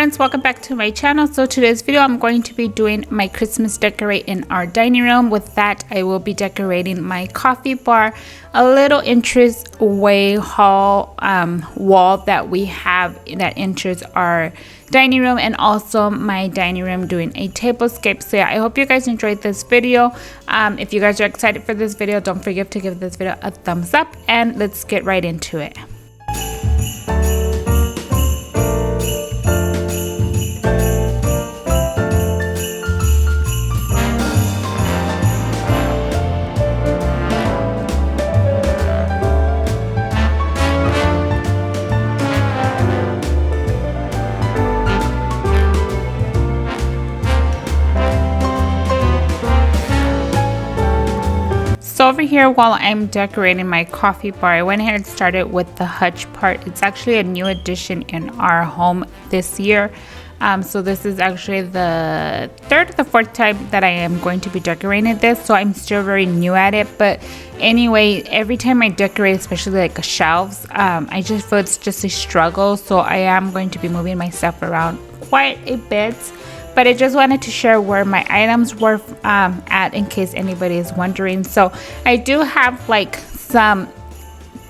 friends, welcome back to my channel. So today's video I'm going to be doing my Christmas decorate in our dining room. With that, I will be decorating my coffee bar, a little entranceway hall wall that we have that enters our dining room, and also my dining room doing a tablescape. So yeah, I hope you guys enjoyed this video. If you guys are excited for this video, don't forget to give this video a thumbs up, and let's get right into it. So over here, while I'm decorating my coffee bar, I went ahead and started with the hutch part. It's actually a new addition in our home this year. So this is actually the third or the fourth time that I am going to be decorating this. So I'm still very new at it. But anyway, every time I decorate, especially like shelves, I just feel it's just a struggle. So I am going to be moving my stuff around quite a bit. But I just wanted to share where my items were at in case anybody is wondering. So I do have like some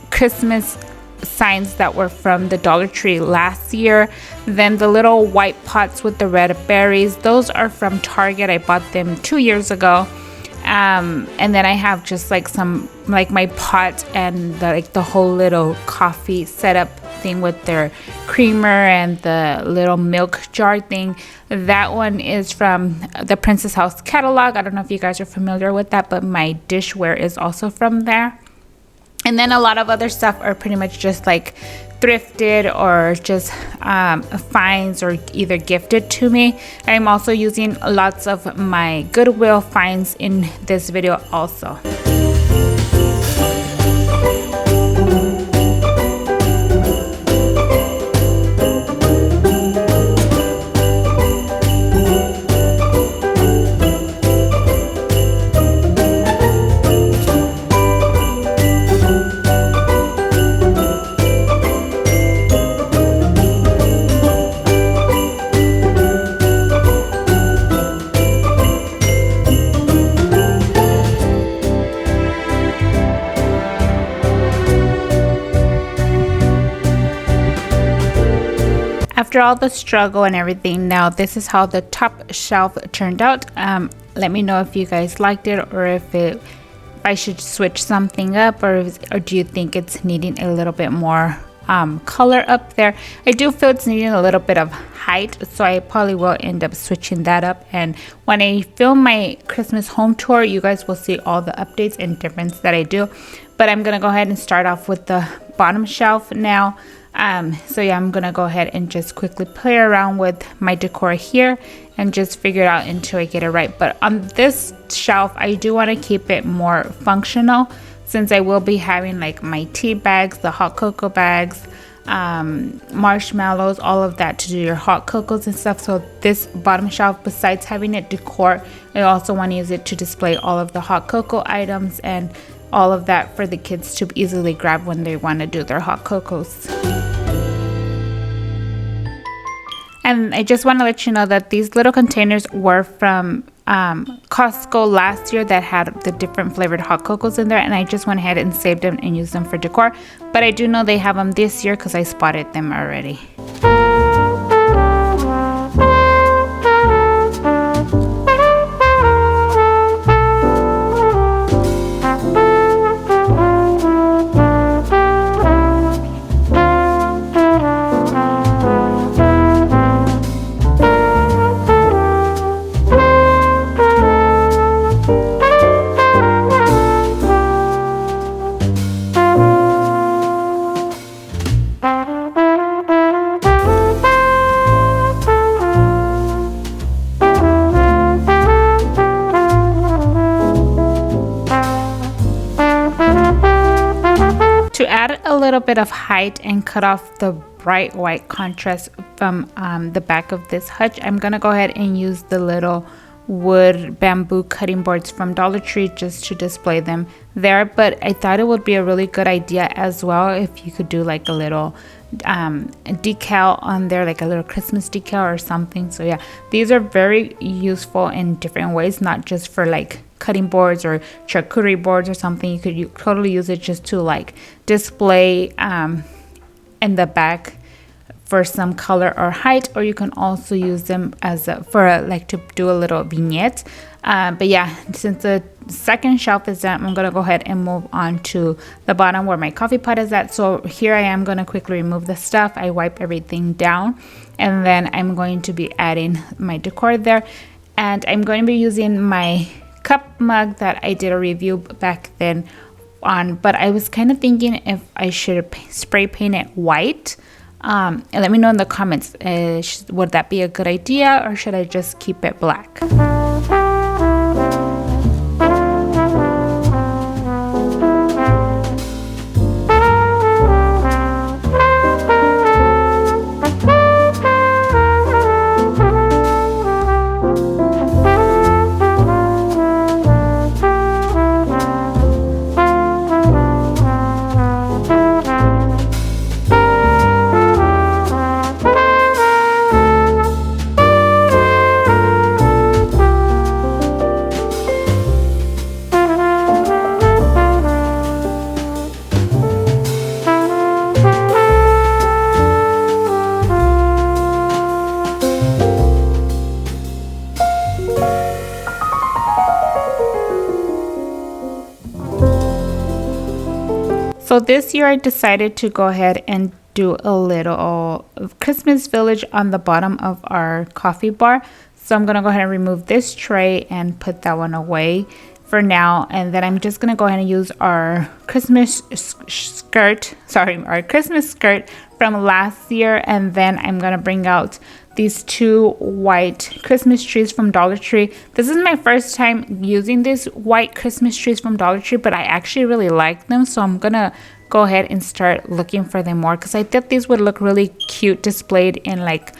Christmas signs that were from the Dollar Tree last year. Then the little white pots with the red berries, those are from Target. I bought them 2 years ago. And then I have just like some, like my pot and the whole little coffee setup thing with their creamer and the little milk jar thing. That one is from the Princess House catalog. I don't know if you guys are familiar with that, but my dishware is also from there. And then a lot of other stuff are pretty much just like thrifted or just finds or either gifted to me. I'm also using lots of my Goodwill finds in this video also. After all the struggle and everything, now this is how the top shelf turned out. Let me know if you guys liked it, or if I should switch something up, or do you think it's needing a little bit more color up there. I do feel it's needing a little bit of height, so I probably will end up switching that up. And when I film my Christmas home tour, you guys will see all the updates and difference that I do. But I'm gonna go ahead and start off with the bottom shelf now. So yeah, I'm gonna go ahead and just quickly play around with my decor here and just figure it out until I get it right. But on this shelf, I do want to keep it more functional, since I will be having like my tea bags, the hot cocoa bags, marshmallows, all of that to do your hot cocos and stuff. So this bottom shelf, besides having it decor, I also want to use it to display all of the hot cocoa items and all of that for the kids to easily grab when they want to do their hot cocos. And I just want to let you know that these little containers were from Costco last year that had the different flavored hot cocos in there, and I just went ahead and saved them and used them for decor. But I do know they have them this year because I spotted them already. To add a little bit of height and cut off the bright white contrast from the back of this hutch, I'm gonna go ahead and use the little wood bamboo cutting boards from Dollar Tree just to display them there. But I thought it would be a really good idea as well if you could do like a little decal on there, like a little Christmas decal or something. So yeah, these are very useful in different ways, not just for like cutting boards or charcuterie boards or something. You could totally use it just to like display in the back for some color or height, or you can also use them as like to do a little vignette. But yeah, since the second shelf is done, I'm gonna go ahead and move on to the bottom where my coffee pot is at. So here I am gonna quickly remove the stuff. I wipe everything down, and then I'm going to be adding my decor there. And I'm going to be using my cup mug that I did a review back then on, but I was kind of thinking if I should spray paint it white. And let me know in the comments, would that be a good idea, or should I just keep it black? So this year I decided to go ahead and do a little Christmas village on the bottom of our coffee bar. So I'm gonna go ahead and remove this tray and put that one away for now, and then I'm just gonna go ahead and use our Christmas skirt from last year, and then I'm gonna bring out these two white Christmas trees from Dollar Tree. This is my first time using these white Christmas trees from Dollar Tree, but I actually really like them, so I'm gonna go ahead and start looking for them more, because I thought these would look really cute displayed in like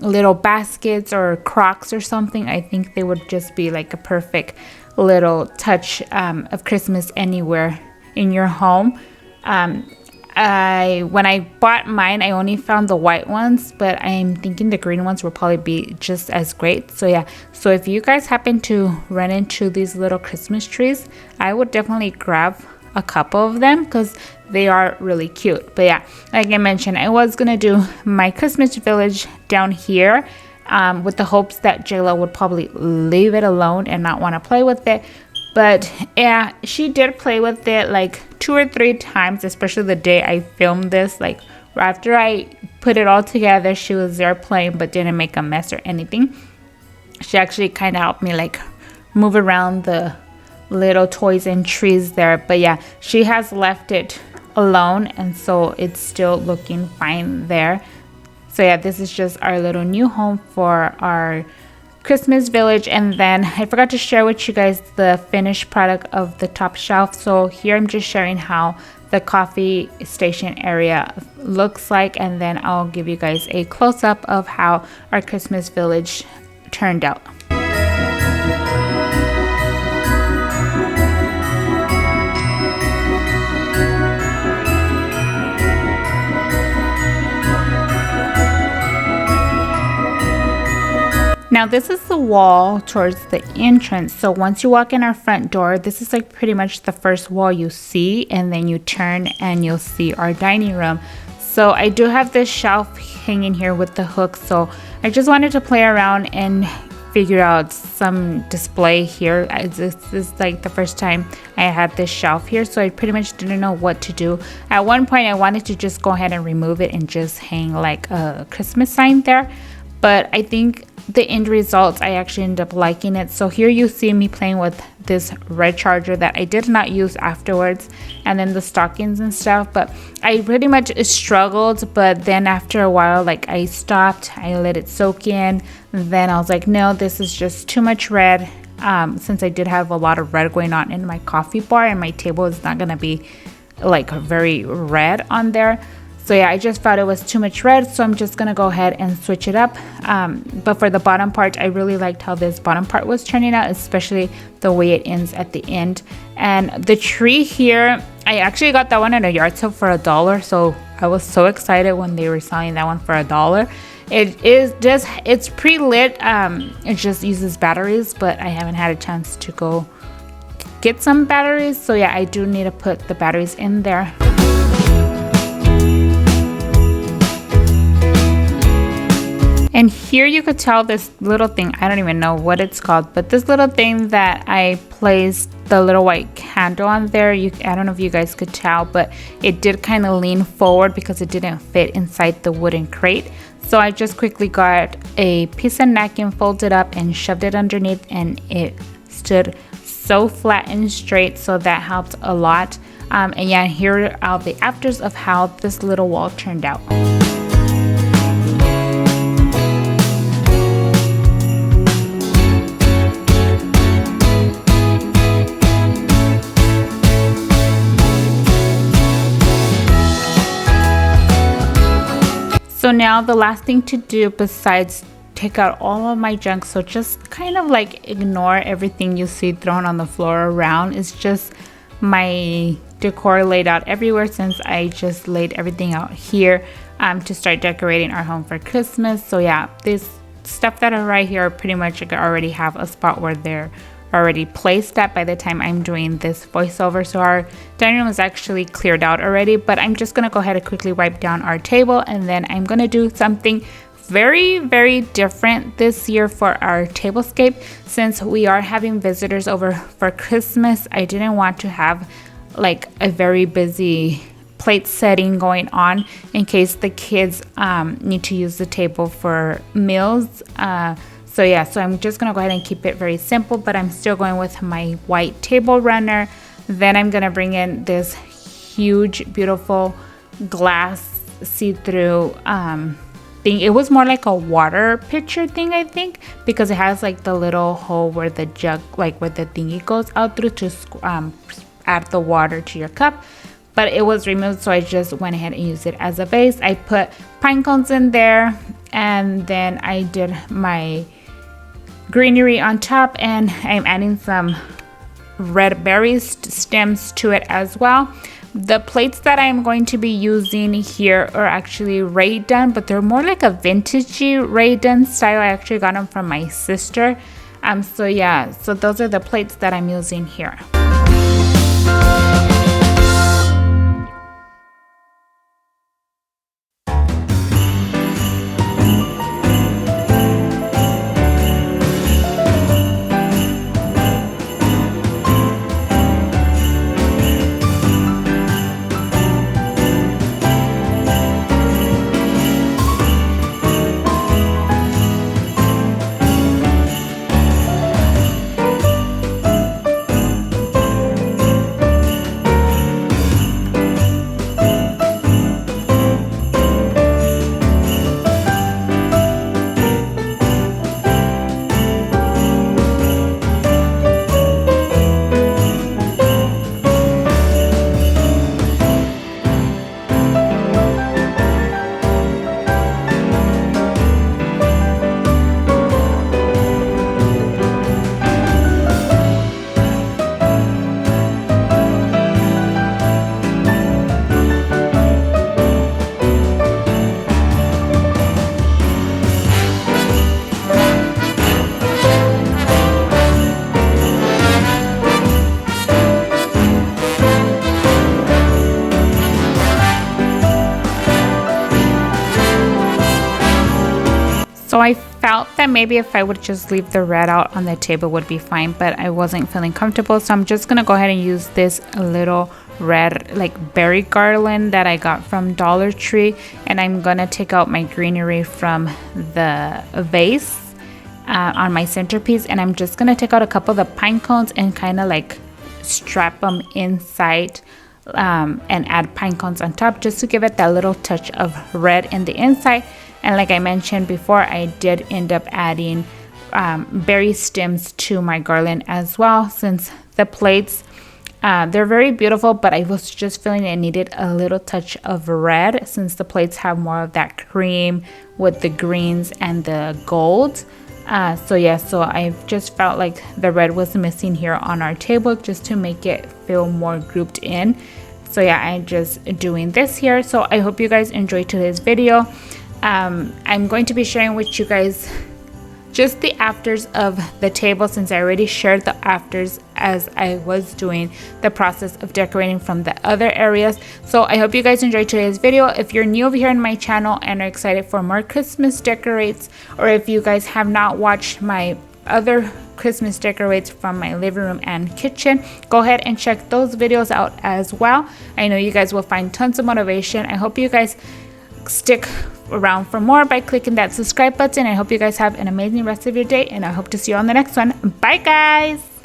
little baskets or crocks or something. I think they would just be like a perfect little touch of Christmas anywhere in your home. When I bought mine, I only found the white ones, but I'm thinking the green ones will probably be just as great. So yeah, so if you guys happen to run into these little Christmas trees, I would definitely grab a couple of them because they are really cute. But yeah, like I mentioned, I was gonna do my Christmas village down here with the hopes that Jayla would probably leave it alone and not want to play with it. But yeah, she did play with it like 2 or 3 times, especially the day I filmed this. Like after I put it all together, she was there playing but didn't make a mess or anything. She actually kind of helped me like move around the little toys and trees there. But yeah, she has left it alone, and so it's still looking fine there. So yeah, this is just our little new home for our Christmas village. And then I forgot to share with you guys the finished product of the top shelf. So here I'm just sharing how the coffee station area looks like, and then I'll give you guys a close-up of how our Christmas village turned out. Now this is the wall towards the entrance. So once you walk in our front door, this is like pretty much the first wall you see, and then you turn and you'll see our dining room. So I do have this shelf hanging here with the hook, so I just wanted to play around and figure out some display here. This is like the first time I had this shelf here, so I pretty much didn't know what to do. At one point I wanted to just go ahead and remove it and just hang like a Christmas sign there, but I think the end result, I actually ended up liking it. So here you see me playing with this red charger that I did not use afterwards, and then the stockings and stuff. But I pretty much struggled, but then after a while, like I stopped, I let it soak in. Then I was like, no, this is just too much red. Since I did have a lot of red going on in my coffee bar, and my table is not gonna be like very red on there. So yeah, I just thought it was too much red, so I'm just gonna go ahead and switch it up. But for the bottom part, I really liked how this bottom part was turning out, especially the way it ends at the end. And the tree here, I actually got that one at a yard sale for $1, so I was so excited when they were selling that one for $1. It's pre-lit. It just uses batteries, but I haven't had a chance to go get some batteries. So yeah, I do need to put the batteries in there. And here you could tell this little thing, I don't even know what it's called, but this little thing that I placed the little white candle on there, I don't know if you guys could tell, but it did kind of lean forward because it didn't fit inside the wooden crate. So I just quickly got a piece of napkin, folded up and shoved it underneath, and it stood so flat and straight, so that helped a lot. And yeah, here are the afters of how this little wall turned out. So now the last thing to do besides take out all of my junk, so just kind of like ignore everything you see thrown on the floor around, is just my decor laid out everywhere, since I just laid everything out here to start decorating our home for Christmas. So yeah, this stuff that are right here pretty much already have a spot where they're already placed at by the time I'm doing this voiceover. So our dining room is actually cleared out already, but I'm just gonna go ahead and quickly wipe down our table, and then I'm gonna do something very, very different this year for our tablescape. Since we are having visitors over for Christmas, I didn't want to have like a very busy plate setting going on in case the kids need to use the table for meals. So yeah, so I'm just gonna go ahead and keep it very simple, but I'm still going with my white table runner. Then I'm gonna bring in this huge, beautiful glass see-through thing. It was more like a water pitcher thing, I think, because it has like the little hole where the jug, like where the thingy goes out through to add the water to your cup. But it was removed, so I just went ahead and used it as a base. I put pine cones in there, and then I did my greenery on top, and I'm adding some red berry stems to it as well. The plates that I'm going to be using here are actually Ray done, but they're more like a vintagey Ray done style. I actually got them from my sister. So yeah, so those are the plates that I'm using here. So I felt that maybe if I would just leave the red out on the table would be fine, but I wasn't feeling comfortable. So I'm just gonna go ahead and use this little red like berry garland that I got from Dollar Tree, and I'm gonna take out my greenery from the vase on my centerpiece, and I'm just gonna take out a couple of the pine cones and kind of like strap them inside and add pine cones on top just to give it that little touch of red in the inside. And like I mentioned before, I did end up adding berry stems to my garland as well, since the plates, they're very beautiful, but I was just feeling it needed a little touch of red, since the plates have more of that cream with the greens and the gold. So yeah, so I just felt like the red was missing here on our table, just to make it feel more grouped in. So yeah, I'm just doing this here. So I hope you guys enjoyed today's video. I'm going to be sharing with you guys just the afters of the table, since I already shared the afters as I was doing the process of decorating from the other areas. So I hope you guys enjoyed today's video. If you're new over here on my channel and are excited for more Christmas decorates, or if you guys have not watched my other Christmas decorates from my living room and kitchen, go ahead and check those videos out as well. I know you guys will find tons of motivation. I hope you guys stick around for more by clicking that subscribe button. I hope you guys have an amazing rest of your day, and I hope to see you on the next one. Bye guys.